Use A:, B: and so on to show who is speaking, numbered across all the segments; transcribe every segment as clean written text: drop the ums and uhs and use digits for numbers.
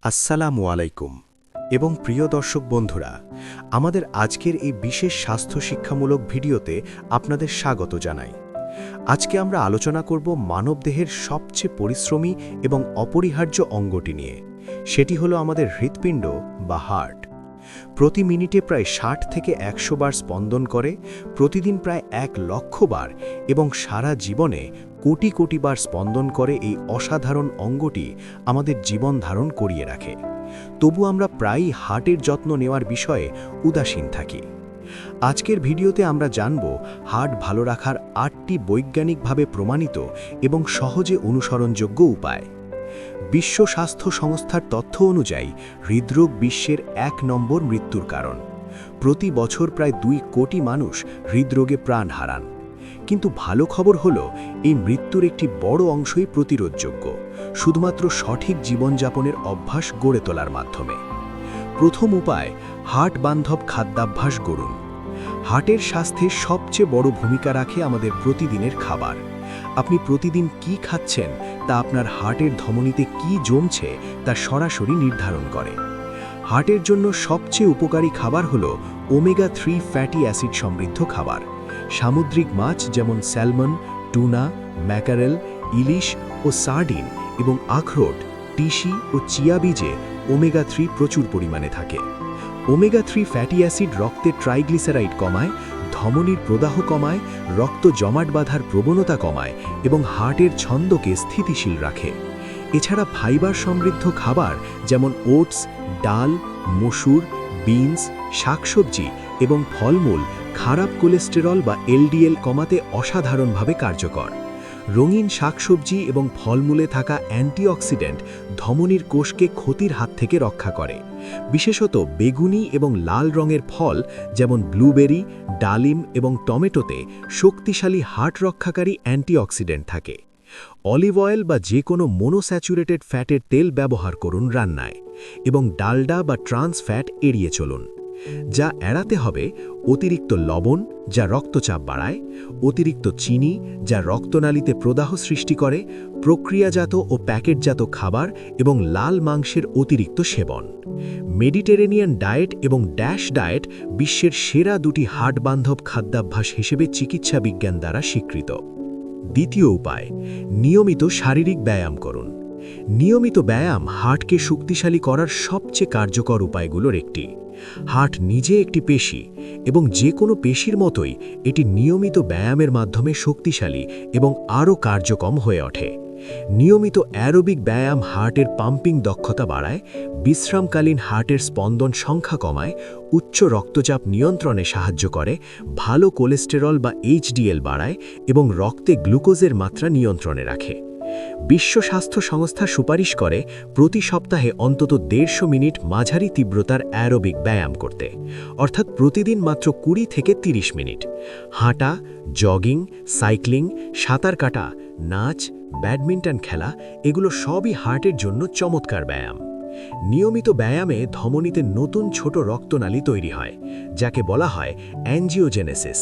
A: আসসালামু আলাইকুম এবং প্রিয় দর্শক বন্ধুরা, আমাদের আজকের এই বিশেষ স্বাস্থ্য শিক্ষামূলক ভিডিওতে আপনাদের স্বাগত জানাই। আজকে আমরা আলোচনা করব মানবদেহের সবচেয়ে পরিশ্রমী এবং অপরিহার্য অঙ্গটি নিয়ে। সেটি হলো আমাদের হৃৎপিণ্ড বা হার্ট। প্রতি মিনিটে প্রায় 60 থেকে 100 বার স্পন্দন করে, প্রতিদিন প্রায় 1 লক্ষ বার এবং সারা জীবনে কোটি কোটি বার স্পন্দন করে। এই অসাধারণ অঙ্গটি আমাদের জীবন ধারণ করিয়ে রাখে। তবু আমরা প্রায়ই হার্টের যত্ন নেওয়ার বিষয়ে উদাসীন থাকি। আজকের ভিডিওতে আমরা জানব হার্ট ভালো রাখার 8টি বৈজ্ঞানিকভাবে প্রমাণিত এবং সহজে অনুসরণযোগ্য উপায়। বিশ্ব স্বাস্থ্য সংস্থার তথ্য অনুযায়ী হৃদরোগ বিশ্বের 1 নম্বর মৃত্যুর কারণ। প্রতি বছর প্রায় 2 কোটি মানুষ হৃদরোগে প্রাণ হারান। কিন্তু ভালো খবর হলো, এই মৃত্যুর একটি বড় অংশই প্রতিরোধযোগ্য, শুধুমাত্র সঠিক জীবনযাপনের অভ্যাস গড়ে তোলার মাধ্যমে। প্রথম উপায়, হার্ট বান্ধব খাদ্যাভ্যাস গড়ুন। হার্টের স্বাস্থ্যে সবচেয়ে বড় ভূমিকা রাখে আমাদের প্রতিদিনের খাবার। আপনি প্রতিদিন কি খাচ্ছেন তা আপনার হার্টের ধমনীতে কি জমছে তা সরাসরি নির্ধারণ করে। হার্টের জন্য সবচেয়ে উপকারী খাবার হলো ওমেগা 3 ফ্যাটি অ্যাসিড সমৃদ্ধ খাবার। সামুদ্রিক মাছ যেমন স্যালমন, টুনা, ম্যাকারেল, ইলিশ ও সার্ডিন এবং আখরোট, টিসি ও চিয়া বীজে ওমেগা 3 প্রচুর পরিমাণে থাকে। ওমেগা 3 ফ্যাটি অ্যাসিড রক্তে ট্রাইগ্লিসারাইড কমায়, ধমনীর প্রদাহ কমায়, রক্ত জমাট বাঁধার প্রবণতা কমায় এবং হার্টের ছন্দকে স্থিতিশীল রাখে। এছাড়া ফাইবার সমৃদ্ধ খাবার যেমন ওটস, ডাল, মসুর, বিনস, শাকসবজি এবং ফলমূল খারাপ কোলেস্টেরল বা এলডিএল কমাতে অসাধারণভাবে কার্যকর। রঙিন শাকসবজি এবং ফলমূলে থাকা অ্যান্টিঅক্সিডেন্ট ধমনীর কোষকে ক্ষতির হাত থেকে রক্ষা করে। বিশেষত বেগুনি এবং লাল রঙের ফল যেমন ব্লুবেরি, ডালিম এবং টমেটোতে শক্তিশালী হার্ট রক্ষাকারী অ্যান্টিঅক্সিডেন্ট থাকে। অলিভ অয়েল বা যে কোনো মনোস্যাচুরেটেড ফ্যাটের তেল ব্যবহার করুন রান্নায়, এবং ডালডা বা ট্রান্স ফ্যাট এড়িয়ে চলুন। যা এড়াতে হবে, অতিরিক্ত লবণ যা রক্তচাপ বাড়ায়, অতিরিক্ত চিনি যা রক্তনালীতে প্রদাহ সৃষ্টি করে, প্রক্রিয়াজাত ও প্যাকেটজাত খাবার এবং লাল মাংসের অতিরিক্ত সেবন। মেডিটেরেনিয়ান ডায়েট এবং ড্যাশ ডায়েট বিশ্বের সেরা 2টি হার্ট বান্ধব খাদ্যাভ্যাস হিসেবে চিকিৎসা বিজ্ঞান দ্বারা স্বীকৃত। দ্বিতীয় উপায়, নিয়মিত শারীরিক ব্যায়াম করুন। নিয়মিত ব্যায়াম হার্টকে শক্তিশালী করার সবচেয়ে কার্যকর উপায়গুলোর একটি। হার্ট নিজে একটি পেশি এবং যে কোনো পেশির মতোই এটি নিয়মিত ব্যায়ামের মাধ্যমে শক্তিশালী এবং আরও কার্যকম হয়ে ওঠে। নিয়মিত অ্যারোবিক ব্যায়াম হার্টের পাম্পিং দক্ষতা বাড়ায়, বিশ্রামকালীন হার্টের স্পন্দন সংখ্যা কমায়, উচ্চ রক্তচাপ নিয়ন্ত্রণে সাহায্য করে, ভালো কোলেস্টেরল বা এইচডিএল বাড়ায় এবং রক্তে গ্লুকোজের মাত্রা নিয়ন্ত্রণে রাখে। বিশ্ব স্বাস্থ্য সংস্থা সুপারিশ করে প্রতি সপ্তাহে অন্তত 150 মিনিট মাঝারি তীব্রতার অ্যারোবিক ব্যায়াম করতে, অর্থাৎ প্রতিদিন মাত্র 20 থেকে 30 মিনিট। হাঁটা, জগিং, সাইক্লিং, সাঁতার কাটা, নাচ, ব্যাডমিন্টন খেলা এগুলো সবই হার্টের জন্য চমৎকার ব্যায়াম। নিয়মিত ব্যায়ামে ধমনীতে নতুন ছোট রক্তনালী তৈরি হয়, যাকে বলা হয় অ্যাঞ্জিওজেনেসিস।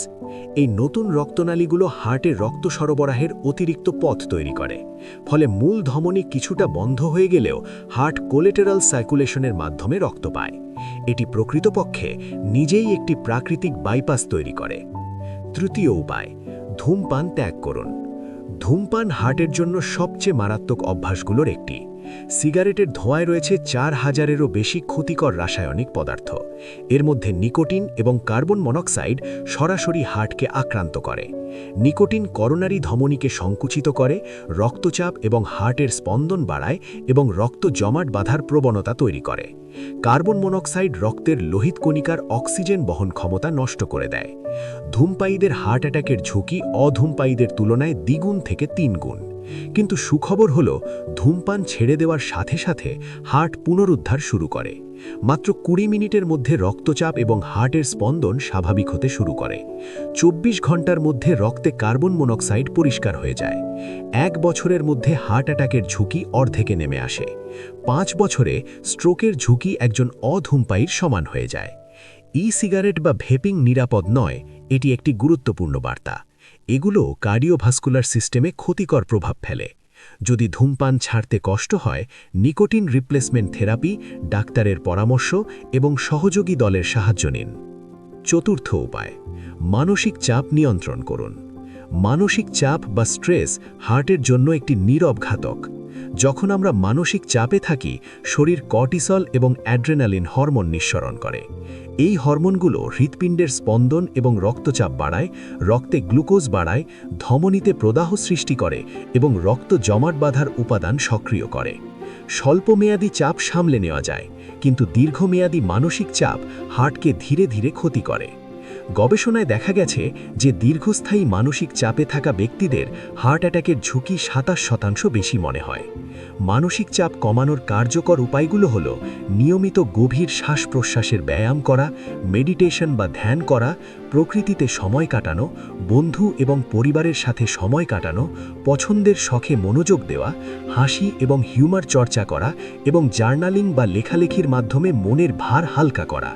A: এই নতুন রক্তনালীগুলো হার্টের রক্ত সরবরাহের অতিরিক্ত পথ তৈরি করে, ফলে মূল ধমনী কিছুটা বন্ধ হয়ে গেলেও হার্ট কোলেটেরাল সার্কুলেশনের মাধ্যমে রক্ত পায়। এটি প্রকৃতপক্ষে নিজেই একটি প্রাকৃতিক বাইপাস তৈরি করে। তৃতীয় উপায়, ধূমপান ত্যাগ করুন। ধূমপান হার্টের জন্য সবচেয়ে মারাত্মক অভ্যাসগুলোর একটি। সিগারেটের ধোঁয়ায় রয়েছে 4000-এরও বেশি ক্ষতিকর রাসায়নিক পদার্থ। এর মধ্যে নিকোটিন এবং কার্বন মনোক্সাইড সরাসরি হার্টকে আক্রান্ত করে। নিকোটিন করোনারি ধমনীকে সংকুচিত করে, রক্তচাপ এবং হার্টের স্পন্দন বাড়ায় এবং রক্ত জমাট বাঁধার প্রবণতা তৈরি করে। কার্বন মনোক্সাইড রক্তের লোহিত কণিকার অক্সিজেন বহন ক্ষমতা নষ্ট করে দেয়। ধূমপায়ীদের হার্ট অ্যাটাকের ঝুঁকি অধূমপায়ীদের তুলনায় দ্বিগুণ থেকে 3 গুণ। কিন্তু সুখবর হলো, ধূমপান ছেড়ে দেওয়ার সাথে সাথে হার্ট পুনরুদ্ধার শুরু করে। মাত্র 20 মিনিটের মধ্যে রক্তচাপ এবং হার্টের স্পন্দন স্বাভাবিক হতে শুরু করে। 24 ঘন্টার মধ্যে রক্তে কার্বন মনোক্সাইড পরিষ্কার হয়ে যায়। 1 বছরের মধ্যে হার্ট অ্যাটাকের ঝুঁকি অর্ধেকে নেমে আসে। 5 বছরে স্ট্রোকের ঝুঁকি একজন অধূমপায়ীর সমান হয়ে যায়। সিগারেট বা ভেপিং নিরাপদ নয়, এটি একটি গুরুত্বপূর্ণ বার্তা। এগুলো কার্ডিওভাস্কুলার সিস্টেমে ক্ষতিকর প্রভাব ফেলে। যদি ধূমপান ছাড়তে কষ্ট হয়, নিকোটিন রিপ্লেসমেন্ট থেরাপি, ডাক্তারের পরামর্শ এবং সহযোগী দলের সাহায্য নিন। চতুর্থ উপায়, মানসিক চাপ নিয়ন্ত্রণ করুন। মানসিক চাপ বা স্ট্রেস হার্টের জন্য একটি নীরব ঘাতক। যখন আমরা মানসিক চাপে থাকি, শরীর কর্টিসল এবং অ্যাড্রেনালিন হরমোন নিঃসরণ করে। এই হরমোনগুলো হৃৎপিণ্ডের স্পন্দন এবং রক্তচাপ বাড়ায়, রক্তে গ্লুকোজ বাড়ায়, ধমনীতে প্রদাহ সৃষ্টি করে এবং রক্ত জমাট বাঁধার উপাদান সক্রিয় করে। স্বল্পমেয়াদী চাপ সামলে নেওয়া যায়, কিন্তু দীর্ঘমেয়াদী মানসিক চাপ হার্টকে ধীরে ধীরে ক্ষতি করে। গবেষণায় দেখা গেছে যে দীর্ঘস্থায়ী মানসিক চাপে থাকা ব্যক্তিদের হার্ট অ্যাটাকের ঝুঁকি 27% বেশি মনে হয়। মানসিক চাপ কমানোর কার্যকর উপায়গুলো হল নিয়মিত গভীর শ্বাস-প্রশ্বাসের ব্যায়াম করা, মেডিটেশন বা ধ্যান করা, প্রকৃতিতে সময় কাটানো, বন্ধু এবং পরিবারের সাথে সময় কাটানো, পছন্দের শখে মনোযোগ দেওয়া, হাসি এবং হিউমার চর্চা করা এবং জার্নালিং বা লেখালেখির মাধ্যমে মনের ভার হালকা করা।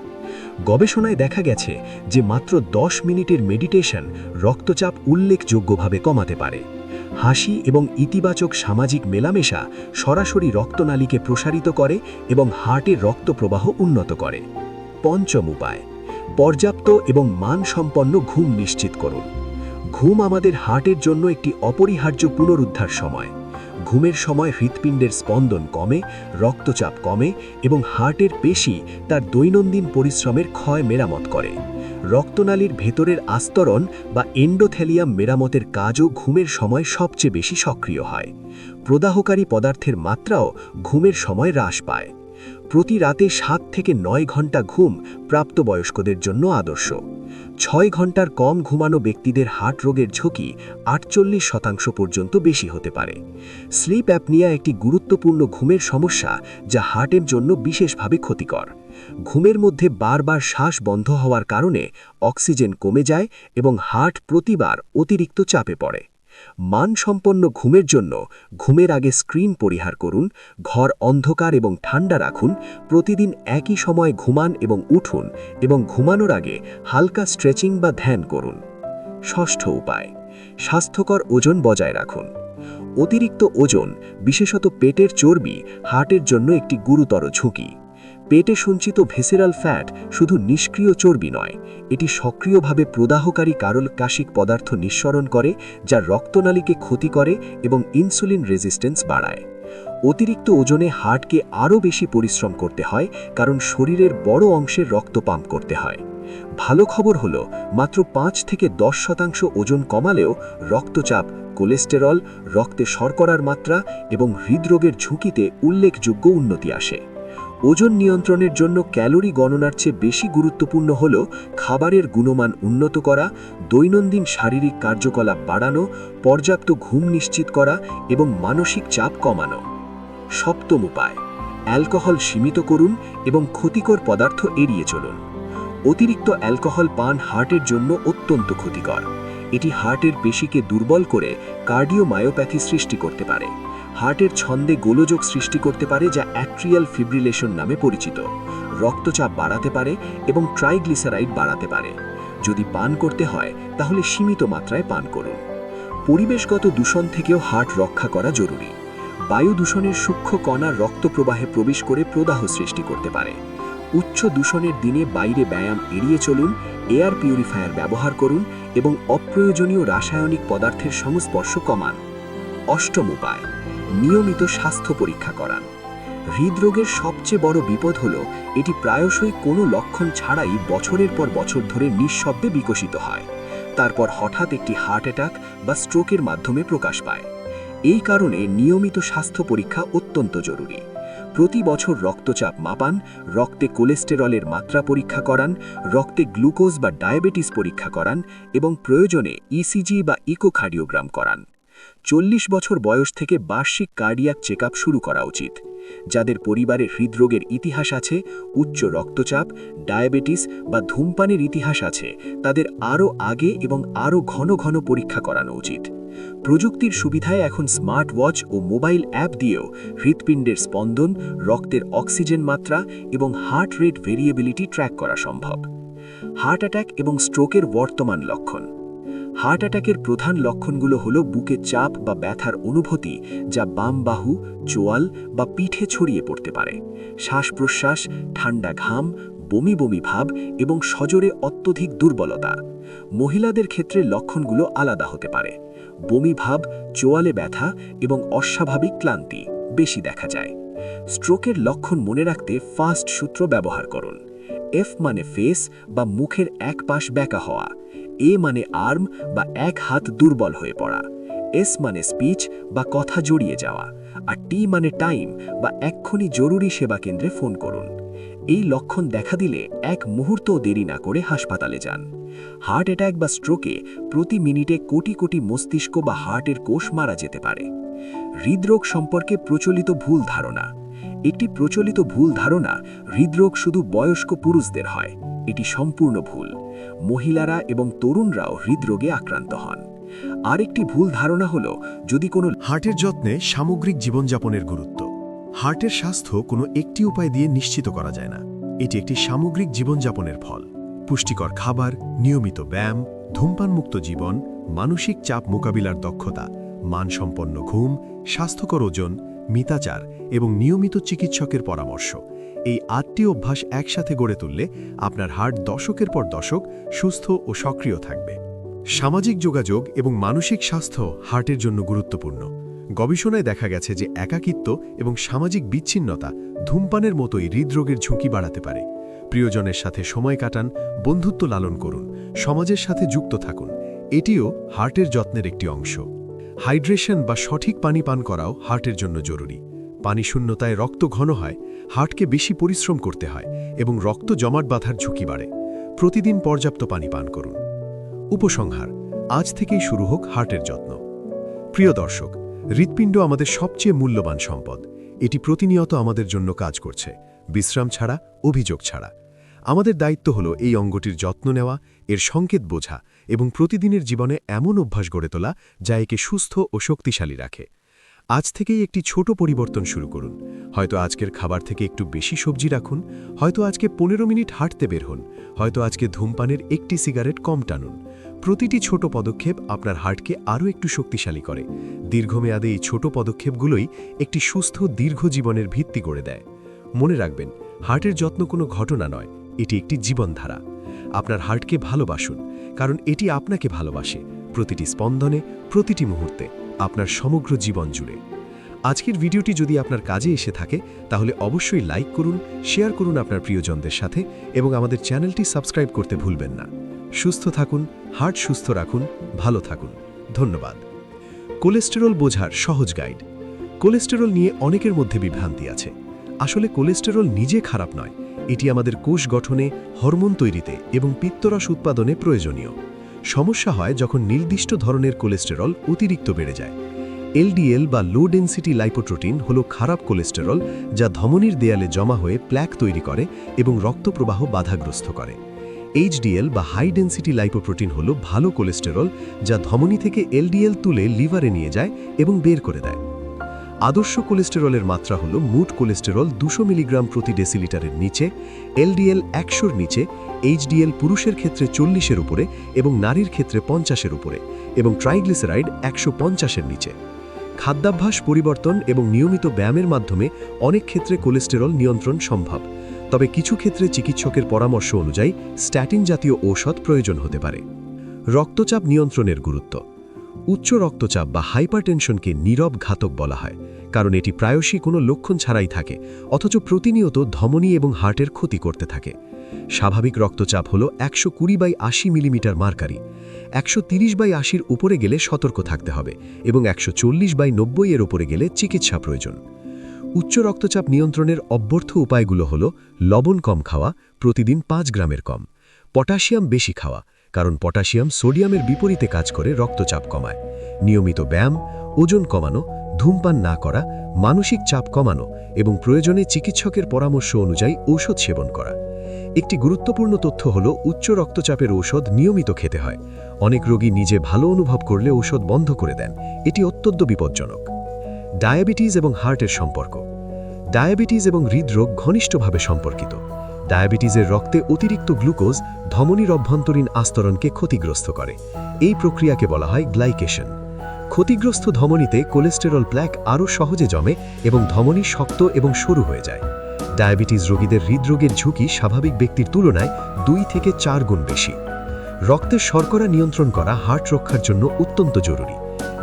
A: গবেষণায় দেখা গেছে যে মাত্র 10 মিনিটের মেডিটেশন রক্তচাপ উল্লেখযোগ্যভাবে কমাতে পারে। হাসি এবং ইতিবাচক সামাজিক মেলামেশা সরাসরি রক্তনালীকে প্রসারিত করে এবং হার্টের রক্তপ্রবাহ উন্নত করে। পঞ্চম উপায়, পর্যাপ্ত এবং মানসম্পন্ন ঘুম নিশ্চিত করুন। ঘুম আমাদের হার্টের জন্য একটি অপরিহার্য পুনরুদ্ধার সময়। ঘুমের সময় হৃৎপিণ্ডের স্পন্দন কমে, রক্তচাপ কমে এবং হার্টের পেশি তার দৈনন্দিন পরিশ্রমের ক্ষয় মেরামত করে। রক্তনালীর ভেতরের আস্তরণ বা এন্ডোথেলিয়াম মেরামতের কাজও ঘুমের সময় সবচেয়ে বেশি সক্রিয় হয়। প্রদাহকারী পদার্থের মাত্রাও ঘুমের সময় হ্রাস পায়। প্রতি রাতে 7 থেকে 9 ঘন্টা ঘুম প্রাপ্তবয়স্কদের জন্য আদর্শ। 6 ঘন্টার কম ঘুমানো ব্যক্তিদের হার্ট রোগের ঝুঁকি 48% পর্যন্ত বেশি হতে পারে। স্লিপ অ্যাপনিয়া একটি গুরুত্বপূর্ণ ঘুমের সমস্যা যা হার্টের জন্য বিশেষভাবে ক্ষতিকর। ঘুমের মধ্যে বারবার শ্বাস বন্ধ হওয়ার কারণে অক্সিজেন কমে যায় এবং হার্ট প্রতিবার অতিরিক্ত চাপে পড়ে। মানসম্পন্ন ঘুমের জন্য ঘুমের আগে স্ক্রিন পরিহার করুন, ঘর অন্ধকার এবং ঠান্ডা রাখুন, প্রতিদিন একই সময়ে ঘুমান এবং উঠুন এবং ঘুমানোর আগে হালকা স্ট্রেচিং বা ধ্যান করুন। ষষ্ঠ উপায়, স্বাস্থ্যকর ওজন বজায় রাখুন। অতিরিক্ত ওজন, বিশেষত পেটের চর্বি, হার্টের জন্য একটি গুরুতর ঝুঁকি। পেটে সঞ্চিত ভিসেরাল ফ্যাট শুধু নিষ্ক্রিয় চর্বি নয়, এটি সক্রিয়ভাবে প্রদাহকারী কারলকাশিক পদার্থ নিঃসরণ করে যা রক্তনালীকে ক্ষতি করে এবং ইনসুলিন রেজিস্ট্যান্স বাড়ায়। অতিরিক্ত ওজনে হার্টকে আরও বেশি পরিশ্রম করতে হয় কারণ শরীরের বড় অংশের রক্ত পাম্প করতে হয়। ভালো খবর হলো মাত্র 5 থেকে 10% ওজন কমালেও রক্তচাপ, কোলেস্টেরল, রক্তে শর্করার মাত্রা এবং হৃদরোগের ঝুঁকিতে উল্লেখযোগ্য উন্নতি আসে। ওজন নিয়ন্ত্রণের জন্য ক্যালোরি গণনার চেয়ে বেশি গুরুত্বপূর্ণ হল খাবারের গুণমান উন্নত করা, দৈনন্দিন শারীরিক কার্যকলাপ বাড়ানো, পর্যাপ্ত ঘুম নিশ্চিত করা এবং মানসিক চাপ কমানো। সপ্তম উপায়, অ্যালকোহল সীমিত করুন এবং ক্ষতিকর পদার্থ এড়িয়ে চলুন। অতিরিক্ত অ্যালকোহল পান হার্টের জন্য অত্যন্ত ক্ষতিকর। এটি হার্টের পেশিকে দুর্বল করে কার্ডিওমায়োপ্যাথি সৃষ্টি করতে পারে। হার্টের ছন্দে গোলযোগ সৃষ্টি করতে পারে যা অ্যাট্রিয়াল ফিব্রিলেশন নামে পরিচিত, রক্তচাপ বাড়াতে পারে এবং ট্রাইগ্লিসারাইড বাড়াতে পারে। যদি পান করতে হয় তাহলে সীমিত মাত্রায় পান করুন। পরিবেশগত দূষণ থেকেও হার্ট রক্ষা করা জরুরি। বায়ু দূষণের সূক্ষ্ম কণা রক্তপ্রবাহে প্রবেশ করে প্রদাহ সৃষ্টি করতে পারে। উচ্চ দূষণের দিনে বাইরে ব্যায়াম এড়িয়ে চলুন, এয়ার পিউরিফায়ার ব্যবহার করুন এবং অপ্রয়োজনীয় রাসায়নিক পদার্থের সংস্পর্শ কমান। অষ্টম উপায়, নিয়মিত স্বাস্থ্য পরীক্ষা করান। হৃদরোগের সবচেয়ে বড় বিপদ হল এটি প্রায়শই কোনো লক্ষণ ছাড়াই বছরের পর বছর ধরে নিঃশব্দে বিকশিত হয়, তারপর হঠাৎ একটি হার্ট অ্যাটাক বা স্ট্রোকের মাধ্যমে প্রকাশ পায়। এই কারণে নিয়মিত স্বাস্থ্য পরীক্ষা অত্যন্ত জরুরি। প্রতি বছর রক্তচাপ মাপান, রক্তে কোলেস্টেরলের মাত্রা পরীক্ষা করান, রক্তে গ্লুকোজ বা ডায়াবেটিস পরীক্ষা করান এবং প্রয়োজনে ইসিজি বা ইকোকার্ডিওগ্রাম করান। 40 বছর বয়স থেকে বার্ষিক কার্ডিয়াক চেকআপ শুরু করা উচিত। যাদের পরিবারে হৃদরোগের ইতিহাস আছে, উচ্চ রক্তচাপ, ডায়াবেটিস বা ধূমপানের ইতিহাস আছে, তাদের আরও আগে এবং আরও ঘন ঘন পরীক্ষা করানো উচিত। প্রযুক্তির সুবিধায় এখন স্মার্ট ওয়াচ ও মোবাইল অ্যাপ দিয়েও হৃৎপিণ্ডের স্পন্দন, রক্তের অক্সিজেন মাত্রা এবং হার্ট রেট ভেরিয়েবিলিটি ট্র্যাক করা সম্ভব। হার্ট অ্যাটাক এবং স্ট্রোকের বর্তমান লক্ষণ।
B: হার্ট অ্যাটাকের প্রধান লক্ষণগুলো হলো বুকে চাপ বা ব্যথার অনুভূতি, যা বাম বাহু, চোয়াল বা পিঠে ছড়িয়ে পড়তে পারে। শ্বাস-প্রশ্বাস, ঠান্ডা ঘাম, বমি বমি ভাব এবং সজোরে অত্যধিক দুর্বলতা। মহিলাদের ক্ষেত্রে লক্ষণগুলো আলাদা হতে পারে। বমি ভাব, চোয়ালে ব্যথা এবং অস্বাভাবিক ক্লান্তি বেশি দেখা যায়। স্ট্রোকের লক্ষণ মনে রাখতে ফাস্ট সূত্র ব্যবহার করুন। এফ মানে ফেস বা মুখের এক পাশ বেঁকা হওয়া, এ মানে আর্ম বা এক হাত দুর্বল হয়ে পড়া, এস মানে স্পিচ বা কথা জড়িয়ে যাওয়া, আর টি মানে টাইম বা এক্ষুনি জরুরি সেবা কেন্দ্রে ফোন করুন। এই লক্ষণ দেখা দিলে এক মুহূর্তও দেরি না করে হাসপাতালে যান। হার্ট অ্যাটাক বা স্ট্রোকে প্রতি মিনিটে কোটি কোটি মস্তিষ্ক বা হার্টের কোষ মারা যেতে পারে। হৃদরোগ সম্পর্কে প্রচলিত ভুল ধারণা। একটি প্রচলিত ভুল ধারণা হৃদরোগ শুধু বয়স্ক পুরুষদের হয়। এটি সম্পূর্ণ ভুল। মহিলারা এবং তরুণরাও হৃদরোগে আক্রান্ত হন। আরেকটি ভুল ধারণা হলো যদি কোনো
A: হার্টের যত্নে সামগ্রিক জীবনযাপনের গুরুত্ব। হার্টের স্বাস্থ্য কোনো একটি উপায় দিয়ে নিশ্চিত করা যায় না। এটি একটি সামগ্রিক জীবনযাপনের ফল। পুষ্টিকর খাবার, নিয়মিত ব্যায়াম, ধূমপানমুক্ত জীবন, মানসিক চাপ মোকাবিলার দক্ষতা, মানসম্পন্ন ঘুম, স্বাস্থ্যকর ওজন, মিতাচার এবং নিয়মিত চিকিৎসকের পরামর্শ, এই ৮টি অভ্যাস একসাথে গড়ে তুললে আপনার হার্ট দশকের পর দশক সুস্থ ও সক্রিয় থাকবে। সামাজিক যোগাযোগ এবং মানসিক স্বাস্থ্য হার্টের জন্য গুরুত্বপূর্ণ। গবেষণায় দেখা গেছে যে একাকিত্ব এবং সামাজিক বিচ্ছিন্নতা ধূমপানের মতোই হৃদরোগের ঝুঁকি বাড়াতে পারে। প্রিয়জনের সাথে সময় কাটান, বন্ধুত্ব লালন করুন, সমাজের সাথে যুক্ত থাকুন। এটিও হার্টের যত্নের একটি অংশ। হাইড্রেশন বা সঠিক পানি পান করাও হার্টের জন্য জরুরি। পানি শূন্যতায় রক্ত ঘন হয়, হার্টকে বেশি পরিশ্রম করতে হয় এবং রক্ত জমাট বাঁধার ঝুঁকি বাড়ে। প্রতিদিন পর্যাপ্ত পানি পান করুন। উপসংহার: আজ থেকেই শুরু হোক হার্টের যত্ন। প্রিয় দর্শক, হৃৎপিণ্ড আমাদের সবচেয়ে মূল্যবান সম্পদ। এটি প্রতিনিয়ত আমাদের জন্য কাজ করছে, বিশ্রাম ছাড়া, অভিযোগ ছাড়া। আমাদের দায়িত্ব হলো এই অঙ্গটির যত্ন নেওয়া, এর সংকেত বোঝা এবং প্রতিদিনের জীবনে এমন অভ্যাস গড়ে তোলা যা একে সুস্থ ও শক্তিশালী রাখে। আজ থেকেই একটি ছোট পরিবর্তন শুরু করুন। হয়তো আজকের খাবার থেকে একটু বেশি সবজি রাখুন, হয়তো আজকে 15 মিনিট হাঁটতে বের হন, হয়তো আজকে ধূমপানের একটি সিগারেট কম টানুন। প্রতিটি ছোট পদক্ষেপ আপনার হার্টকে আরও একটু শক্তিশালী করে। দীর্ঘমেয়াদে এই ছোট পদক্ষেপগুলোই একটি সুস্থ দীর্ঘ জীবনের ভিত্তি গড়ে দেয়। মনে রাখবেন, হার্টের যত্ন কোনো ঘটনা নয়, এটি একটি জীবনধারা। আপনার হার্টকে ভালোবাসুন, কারণ এটি আপনাকে ভালোবাসে, প্রতিটি স্পন্দনে, প্রতিটি মুহূর্তে, আপনার সমগ্র জীবন জুড়ে। আজকের ভিডিওটি যদি আপনার কাজে এসে থাকে তাহলে অবশ্যই লাইক করুন, শেয়ার করুন আপনার প্রিয়জনদের সাথে এবং আমাদের চ্যানেলটি সাবস্ক্রাইব করতে ভুলবেন না। সুস্থ থাকুন, হার্ট সুস্থ রাখুন, ভালো থাকুন। ধন্যবাদ। কোলেস্টেরল বোঝার সহজ গাইড। কোলেস্টেরল নিয়ে অনেকের মধ্যে বিভ্রান্তি আছে। আসলে কোলেস্টেরল নিজে খারাপ নয়, এটি আমাদের কোষ গঠনে, হরমোন তৈরিতে এবং পিত্তরস উৎপাদনে প্রয়োজনীয়। সমস্যা হয় যখন নির্দিষ্ট ধরনের কোলেস্টেরল অতিরিক্ত বেড়ে যায়। এলডিএল বা লো ডেনসিটি লাইপোপ্রোটিন হল খারাপ কোলেস্টেরল, যা ধমনীর দেয়ালে জমা হয়ে প্ল্যাক তৈরি করে এবং রক্তপ্রবাহ বাধাগ্রস্ত করে। এইচডিএল বা হাই ডেনসিটি লাইপোপ্রোটিন হল ভালো কোলেস্টেরল, যা ধমনী থেকে এলডিএল তুলে লিভারে নিয়ে যায় এবং বের করে দেয়। আদর্শ কোলেস্টেরলের মাত্রা হল মোট কোলেস্টেরল 200 মিলিগ্রাম প্রতি ডেসিলিটারের নিচে, এলডিএল 100-র নিচে, এইচডিএল পুরুষের ক্ষেত্রে 40-এর উপরে এবং নারীর ক্ষেত্রে 50-এর উপরে এবং ট্রাইগ্লিসারাইড 150-এর নিচে। খাদ্যাভ্যাস পরিবর্তন এবং নিয়মিত ব্যায়ামের মাধ্যমে অনেক ক্ষেত্রে কোলেস্টেরল নিয়ন্ত্রণ সম্ভব, তবে কিছু ক্ষেত্রে চিকিৎসকের পরামর্শ অনুযায়ী স্ট্যাটিন জাতীয় ঔষধ প্রয়োজন হতে পারে। রক্তচাপ নিয়ন্ত্রণের গুরুত্ব। উচ্চ রক্তচাপ বা হাইপারটেনশনকে নীরব ঘাতক বলা হয়, কারণ এটি প্রায়শই কোনো লক্ষণ ছাড়াই থাকে, অথচ প্রতিনিয়ত ধমনী এবং হার্টের ক্ষতি করতে থাকে। স্বাভাবিক রক্তচাপ হল 120/80 মিলিমিটার মার্কারি। 130/80-র উপরে গেলে সতর্ক থাকতে হবে এবং 140/90-এর উপরে গেলে চিকিৎসা প্রয়োজন। উচ্চ রক্তচাপ নিয়ন্ত্রণের অভ্যর্থ উপায়গুলো হল লবণ কম খাওয়া, প্রতিদিন 5 গ্রামের কম, পটাশিয়াম বেশি খাওয়া, কারণ পটাশিয়াম সোডিয়ামের বিপরীতে কাজ করে রক্তচাপ কমায়, নিয়মিত ব্যায়াম, ওজন কমানো, ধূমপান না করা, মানসিক চাপ কমানো এবং প্রয়োজনে চিকিৎসকের পরামর্শ অনুযায়ী ঔষধ সেবন করা। একটি গুরুত্বপূর্ণ তথ্য হল উচ্চ রক্তচাপের ঔষধ নিয়মিত খেতে হয়। অনেক রোগী নিজে ভালো অনুভব করলে ঔষধ বন্ধ করে দেন, এটি অত্যন্ত বিপজ্জনক। ডায়াবেটিস এবং হার্টের সম্পর্ক। ডায়াবেটিস এবং হৃদরোগ ঘনিষ্ঠভাবে সম্পর্কিত।
C: ডায়াবেটিসের রক্তে অতিরিক্ত গ্লুকোজ ধমনীর অভ্যন্তরীণ আস্তরণকে ক্ষতিগ্রস্ত করে। এই প্রক্রিয়াকে বলা হয় গ্লাইকেশন। ক্ষতিগ্রস্ত ধমনীতে কোলেস্টেরল প্ল্যাক আরও সহজে জমে এবং ধমনী শক্ত এবং সরু হয়ে যায়। ডায়াবেটিস রোগীদের হৃদরোগের ঝুঁকি স্বাভাবিক ব্যক্তির তুলনায় 2 থেকে 4 গুণ বেশি। রক্তের শর্করা নিয়ন্ত্রণ করা হার্ট রক্ষার জন্য অত্যন্ত জরুরি।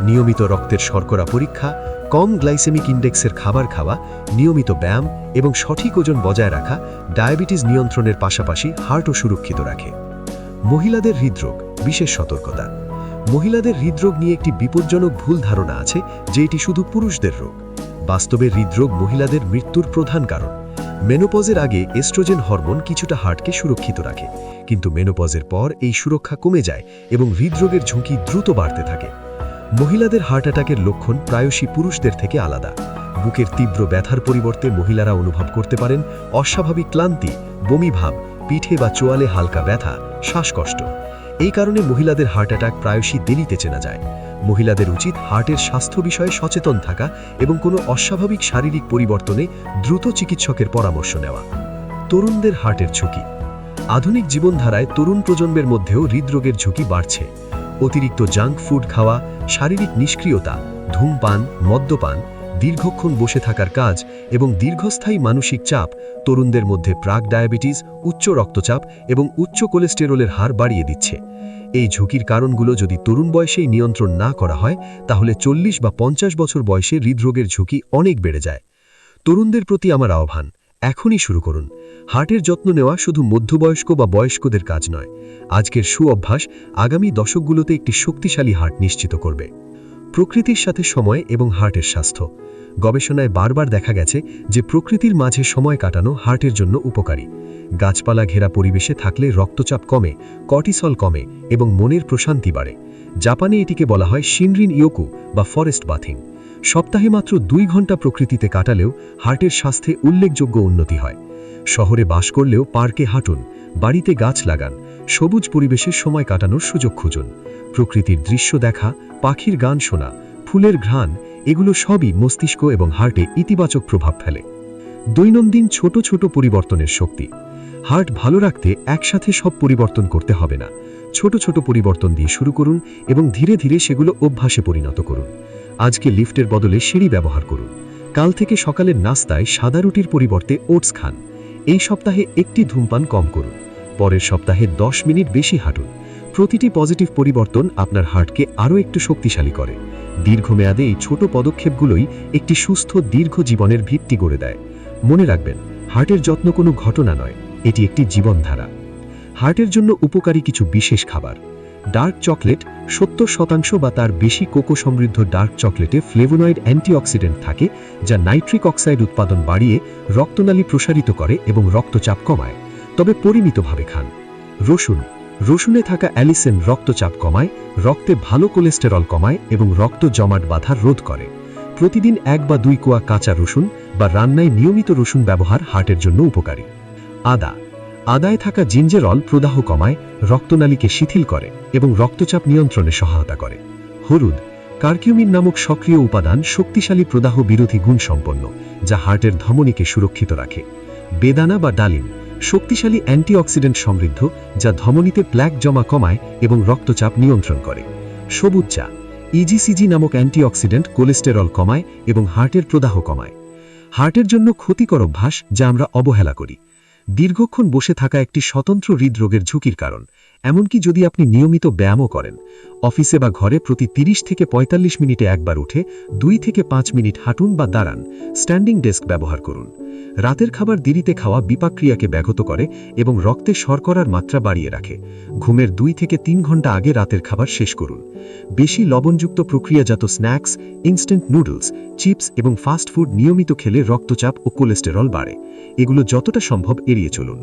C: নিয়মিত রক্তের শর্করা পরীক্ষা, কম গ্লাইসেমিক ইন্ডেক্সের খাবার খাওয়া, নিয়মিত ব্যায়াম এবং সঠিক ওজন বজায় রাখা ডায়াবেটিস নিয়ন্ত্রণের পাশাপাশি হার্টও সুরক্ষিত রাখে। মহিলাদের হৃদরোগ, বিশেষ সতর্কতা। মহিলাদের হৃদরোগ নিয়ে একটি বিপজ্জনক ভুল ধারণা আছে যে এটি শুধু পুরুষদের রোগ। বাস্তবে হৃদরোগ মহিলাদের মৃত্যুর প্রধান কারণ। মেনোপজের আগে এস্ট্রোজেন হরমোন কিছুটা হার্টকে সুরক্ষিত রাখে, কিন্তু মেনোপজের পর এই সুরক্ষা কমে যায় এবং হৃদরোগের ঝুঁকি দ্রুত বাড়তে থাকে। মহিলাদের হার্ট অ্যাটাকের লক্ষণ প্রায়শই পুরুষদের থেকে আলাদা। বুকের তীব্র ব্যথার পরিবর্তে মহিলারা অনুভব করতে পারেন অস্বাভাবিক ক্লান্তি, বমি ভাব, পিঠে বা চোয়ালে হালকা ব্যথা, শ্বাসকষ্ট। এই কারণে মহিলাদের হার্ট অ্যাটাক প্রায়শই দেরিতে চেনা যায়। মহিলাদের উচিত হার্টের স্বাস্থ্য বিষয়ে সচেতন থাকা এবং কোনো অস্বাভাবিক শারীরিক পরিবর্তনে দ্রুত চিকিৎসকের পরামর্শ নেওয়া। তরুণদের হার্টের ঝুঁকি। আধুনিক জীবনধারায় তরুণ প্রজন্মের মধ্যেও হৃদরোগের ঝুঁকি বাড়ছে। অতিরিক্ত জাঙ্ক ফুড খাওয়া, শারীরিক নিষ্ক্রিয়তা, ধূমপান, মদ্যপান, দীর্ঘক্ষণ বসে থাকার কাজ এবং দীর্ঘস্থায়ী মানসিক চাপ তরুণদের মধ্যে প্রাক ডায়াবেটিস, উচ্চ রক্তচাপ এবং উচ্চ কোলেস্টেরলের হার বাড়িয়ে দিচ্ছে। এই ঝুঁকির কারণগুলো যদি তরুণ বয়সেই নিয়ন্ত্রণ না করা হয় তাহলে 40 বা 50 বছর বয়সে হৃদরোগের ঝুঁকি অনেক বেড়ে যায়। তরুণদের প্রতি আমার আহ্বান, এখনই শুরু করুন। হার্টের যত্ন নেওয়া শুধু মধ্যবয়স্ক বা বয়স্কদের কাজ নয়। আজকের সুঅভ্যাস আগামী দশকগুলোতে একটি শক্তিশালী হার্ট নিশ্চিত করবে। প্রকৃতির সাথে সময় এবং হার্টের স্বাস্থ্য। গবেষণায় বারবার দেখা গেছে যে প্রকৃতির মাঝে সময় কাটানো হার্টের জন্য উপকারী। গাছপালা ঘেরা পরিবেশে থাকলে রক্তচাপ কমে, কর্টিসল কমে এবং মনের প্রশান্তি বাড়ে। জাপানে এটিকে বলা হয় শিনরিন ইয়োকু বা ফরেস্ট বাথিং। সপ্তাহে মাত্র 2 ঘন্টা প্রকৃতিতে কাটালেও হার্টের স্বাস্থ্যে উল্লেখযোগ্য উন্নতি হয়। শহরে বাস করলেও পার্কে হাঁটুন, বাড়িতে গাছ লাগান, সবুজ পরিবেশে সময় কাটানোর সুযোগ খুঁজুন। প্রকৃতির দৃশ্য দেখা, পাখির গান শোনা, ফুলের ঘ্রাণ, এগুলো সবই মস্তিষ্ক এবং হার্টে ইতিবাচক প্রভাব ফেলে। দৈনন্দিন ছোট ছোট পরিবর্তনের শক্তি। হার্ট ভালো রাখতে একসাথে সব পরিবর্তন করতে হবে না। ছোট ছোট পরিবর্তন দিয়ে শুরু করুন এবং ধীরে ধীরে সেগুলো অভ্যাসে পরিণত করুন। আজকে লিফটের বদলে সিঁড়ি ব্যবহার করুন। কাল থেকে সকালের নাস্তায় সাদা রুটির পরিবর্তে ওটস খান। এই সপ্তাহে একটি ধূমপান কম করুন। পরের সপ্তাহে 10 মিনিট বেশি হাঁটুন। প্রতিটি পজিটিভ পরিবর্তন আপনার হার্টকে আরও একটু শক্তিশালী করে। দীর্ঘমেয়াদে এই ছোট পদক্ষেপগুলোই একটি সুস্থ দীর্ঘ জীবনের ভিত্তি গড়ে দেয়। মনে রাখবেন, হার্টের যত্ন কোনো ঘটনা নয়, এটি একটি জীবনধারা। হার্টের জন্য উপকারী কিছু বিশেষ খাবার। Dark chocolate. 70% বা তার বেশি কোকো সমৃদ্ধ ডার্ক চকলেটে ফ্লেভোনয়েড অ্যান্টিঅক্সিডেন্ট থাকে, যা নাইট্রিক অক্সাইড উৎপাদন বাড়িয়ে রক্তনালী প্রসারিত করে এবং রক্তচাপ কমায়। তবে পরিমিতভাবে খান। রসুন। রসুনে থাকা অ্যালিসেন রক্তচাপ কমায়, রক্তে ভালো কোলেস্টেরল কমায় এবং রক্ত জমাট বাঁধা রোধ করে। প্রতিদিন 1 বা 2 কোয়া কাঁচা রসুন বা রান্নায় নিয়মিত রসুন ব্যবহার হার্টের জন্য উপকারী। আদা। আদায় থাকা জিঞ্জেরল প্রদাহ কমায়, রক্তনালীকে শিথিল করে এবং রক্তচাপ নিয়ন্ত্রণে সহায়তা করে। হলুদ। কারকিউমিন নামক সক্রিয় উপাদান শক্তিশালী প্রদাহ বিরোধী গুণ সম্পন্ন, যা হার্টের ধমনীকে সুরক্ষিত রাখে। বেদানা বা ডালিম। শক্তিশালী অ্যান্টিঅক্সিডেন্ট সমৃদ্ধ, যা ধমনীতে প্ল্যাক জমা কমায় এবং রক্তচাপ নিয়ন্ত্রণ করে। সবুজ চা। ইজিসিজি নামক অ্যান্টিঅক্সিডেন্ট কোলেস্টেরল কমায় এবং হার্টের প্রদাহ কমায়। হার্টের জন্য ক্ষতিকর অভ্যাস যা আমরা অবহেলা করি। দীর্ঘক্ষণ বসে থাকা একটি স্বতন্ত্র হৃদরোগের ঝুঁকির কারণ, এমনকি যদি আপনি নিয়মিত ব্যায়ামও করেন। অফিসে বা ঘরে প্রতি 30 থেকে 45 মিনিটে একবার উঠে 2 থেকে 5 মিনিট হাঁটুন বা দাঁড়ান। স্ট্যান্ডিং ডেস্ক ব্যবহার করুন। রাতের খাবার দেরিতে খাওয়া বিপাকক্রিয়াকে ব্যাহত করে এবং রক্তে শর্করার মাত্রা বাড়িয়ে রাখে। ঘুমের 2 থেকে 3 ঘন্টা আগে রাতের খাবার শেষ করুন। বেশি লবণযুক্ত প্রক্রিয়াজাত স্ন্যাক্স, ইনস্ট্যান্ট নুডলস, চিপস এবং ফাস্ট ফুড নিয়মিত খেলে রক্তচাপ ও কোলেস্টেরল বাড়ে। এগুলো যতটা সম্ভব এড়িয়ে চলুন।